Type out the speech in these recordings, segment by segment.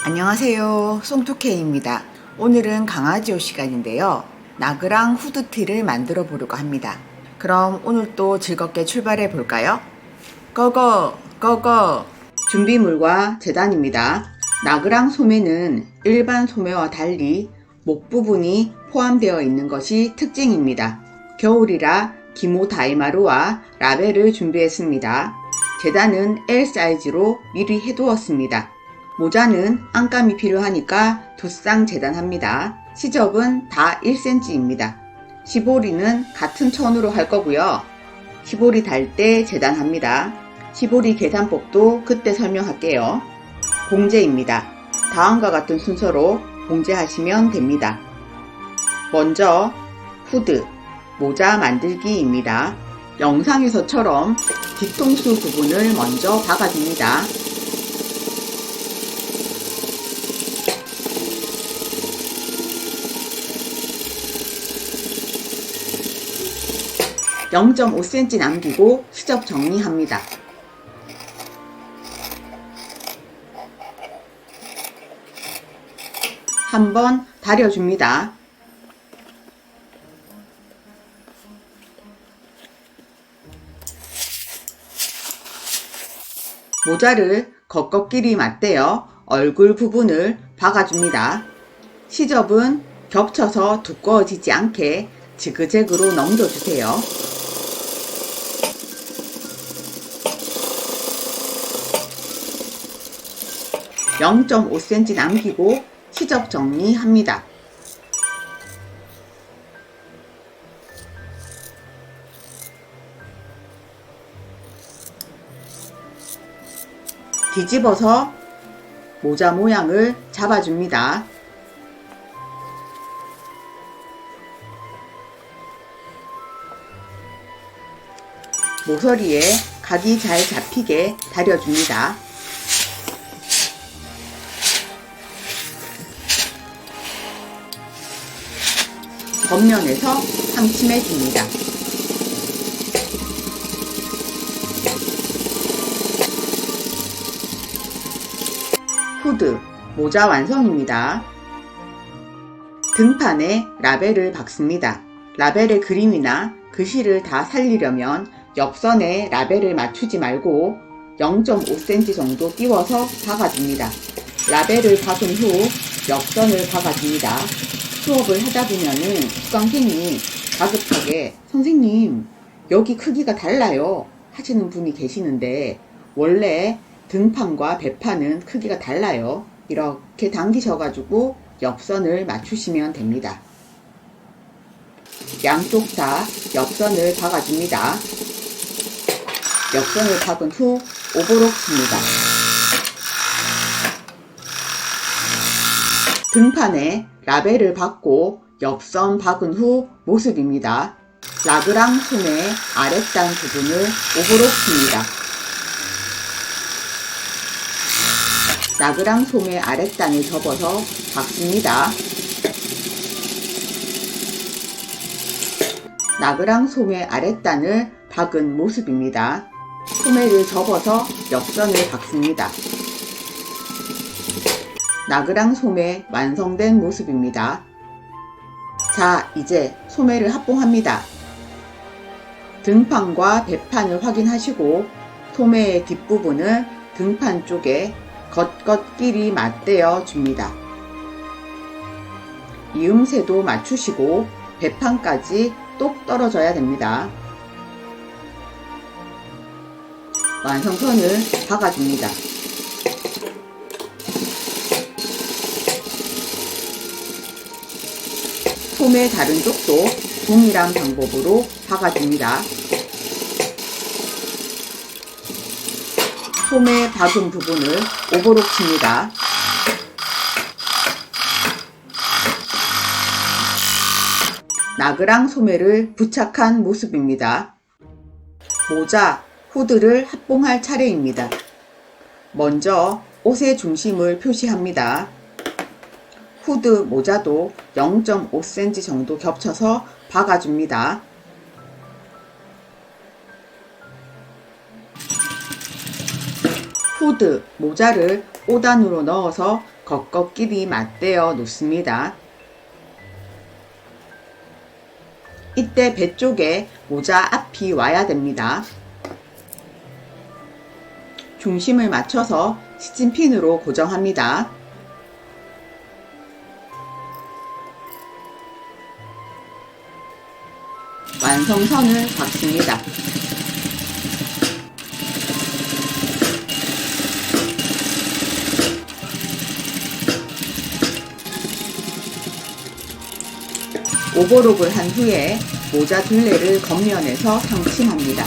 안녕하세요, 송토케이입니다. 오늘은 강아지 옷 시간인데요. 나그랑 후드티를 만들어 보려고 합니다. 그럼 오늘 또 즐겁게 출발해 볼까요? 고고! 고고! 준비물과 재단입니다. 나그랑 소매는 일반 소매와 달리 목 부분이 포함되어 있는 것이 특징입니다. 겨울이라 기모 다이마루와 라벨을 준비했습니다. 재단은 L 사이즈로 미리 해두었습니다. 모자는 안감이 필요하니까 두 쌍 재단합니다. 시접은 다 1cm입니다. 시보리는 같은 천으로 할 거고요. 시보리 달 때 재단합니다. 시보리 계산법도 그때 설명할게요. 봉제입니다. 다음과 같은 순서로 봉제하시면 됩니다. 먼저 후드, 모자 만들기입니다. 영상에서처럼 뒤통수 부분을 먼저 박아줍니다. (0.5cm) 남기고 시접 정리합니다. 한번 다려줍니다. 모자를 겉꺾이리 맞대어 얼굴 부분을 박아줍니다. 시접은 겹쳐서 두꺼워지지 않게 지그재그로 넘겨주세요. (0.5cm) 남기고 시접 정리합니다. 뒤집어서 모자 모양을 잡아줍니다. 모서리에 각이 잘 잡히게 다려줍니다. 겉면에서 상침해줍니다. 후드, 모자 완성입니다. 등판에 라벨을 박습니다. 라벨의 그림이나 글씨를 다 살리려면 옆선에 라벨을 맞추지 말고 0.5cm 정도 띄워서 박아줍니다. 라벨을 박은 후 옆선을 박아줍니다. 수업을 하다 보면은 수강생이 다급하게 선생님 여기 크기가 달라요 하시는 분이 계시는데 원래 등판과 배판은 크기가 달라요. 이렇게 당기셔가지고 옆선을 맞추시면 됩니다. 양쪽 다 옆선을 박아줍니다. 옆선을 박은 후 오버록 칩니다. 등판에 라벨을 박고 옆선 박은 후 모습입니다. 나그랑 소매 아랫단 부분을 오버록 칩니다. 나그랑 소매 아랫단을 접어서 박습니다. 나그랑 소매 아랫단을 박은 모습입니다. 소매를 접어서 옆선을 박습니다. 나그랑 소매 완성된 모습입니다. 자, 이제 소매를 합봉합니다. 등판과 배판을 확인하시고 소매의 뒷부분을 등판 쪽에 겉겉끼리 맞대어 줍니다. 이음새도 맞추시고 배판까지 똑 떨어져야 됩니다. 완성선을 박아줍니다. 소매 다른 쪽도 동일한 방법으로 박아줍니다. 소매 박은 부분을 오버록 칩니다. 나그랑 소매를 부착한 모습입니다. 모자, 후드를 합봉할 차례입니다. 먼저 옷의 중심을 표시합니다. 후드, 모자도 0.5cm 정도 겹쳐서 박아줍니다. 후드, 모자를 5단으로 넣어서 겉껍질이 맞대어 놓습니다. 이때 배 쪽에 모자 앞이 와야 됩니다. 중심을 맞춰서 시침핀으로 고정합니다. 완성선을 박습니다. 오버록을 한 후에 모자 둘레를 겉면에서 상침합니다.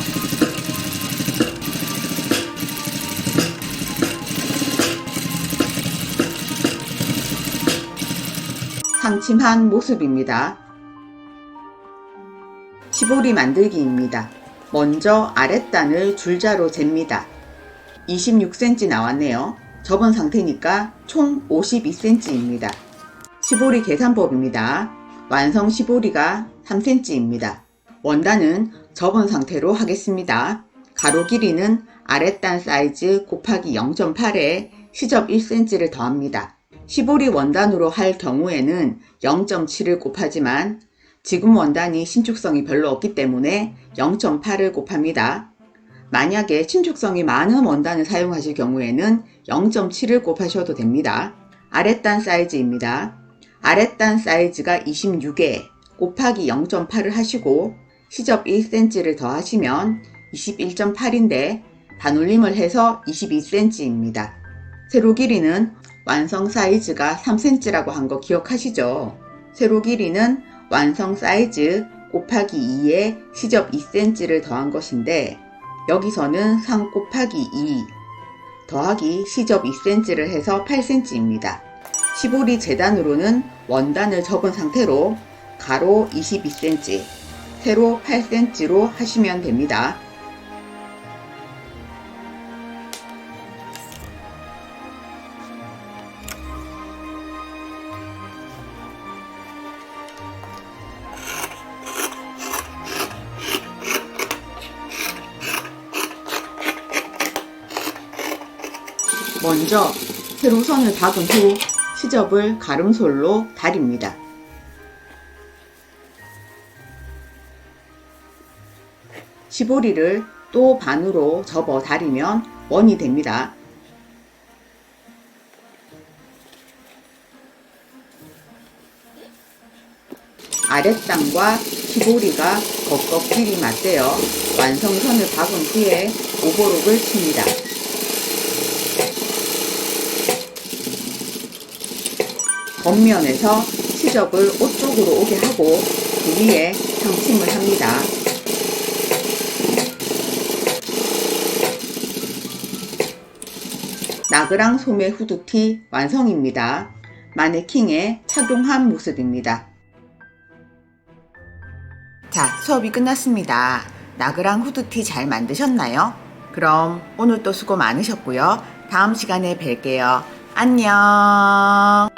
상침한 모습입니다. 시보리 만들기입니다. 먼저 아랫단을 줄자로 잽니다. 26cm 나왔네요. 접은 상태니까 총 52cm입니다. 시보리 계산법입니다. 완성 시보리가 3cm입니다. 원단은 접은 상태로 하겠습니다. 가로 길이는 아랫단 사이즈 곱하기 0.8에 시접 1cm를 더합니다. 시보리 원단으로 할 경우에는 0.7을 곱하지만 지금 원단이 신축성이 별로 없기 때문에 0.8을 곱합니다. 만약에 신축성이 많은 원단을 사용하실 경우에는 0.7을 곱하셔도 됩니다. 아랫단 사이즈입니다. 아랫단 사이즈가 26에 곱하기 0.8을 하시고 시접 1cm를 더하시면 21.8인데 반올림을 해서 22cm입니다. 세로 길이는 완성 사이즈가 3cm라고 한 거 기억하시죠? 세로 길이는 완성 사이즈 곱하기 2에 시접 2cm를 더한 것인데 여기서는 3 곱하기 2 더하기 시접 2cm를 해서 8cm입니다. 시보리 재단으로는 원단을 접은 상태로 가로 22cm, 세로 8cm로 하시면 됩니다. 먼저 세로선을 박은 후 시접을 가름솔로 다립니다. 시보리를 또 반으로 접어 다리면 원이 됩니다. 아랫단과 시보리가 겉껍질이 맞대어 완성선을 박은 후에 오버록을 칩니다. 겉면에서 시접을 옷 쪽으로 오게 하고 그 위에 상침을 합니다. 나그랑 소매 후드티 완성입니다. 마네킹에 착용한 모습입니다. 자, 수업이 끝났습니다. 나그랑 후드티 잘 만드셨나요? 그럼 오늘 또 수고 많으셨고요. 다음 시간에 뵐게요. 안녕.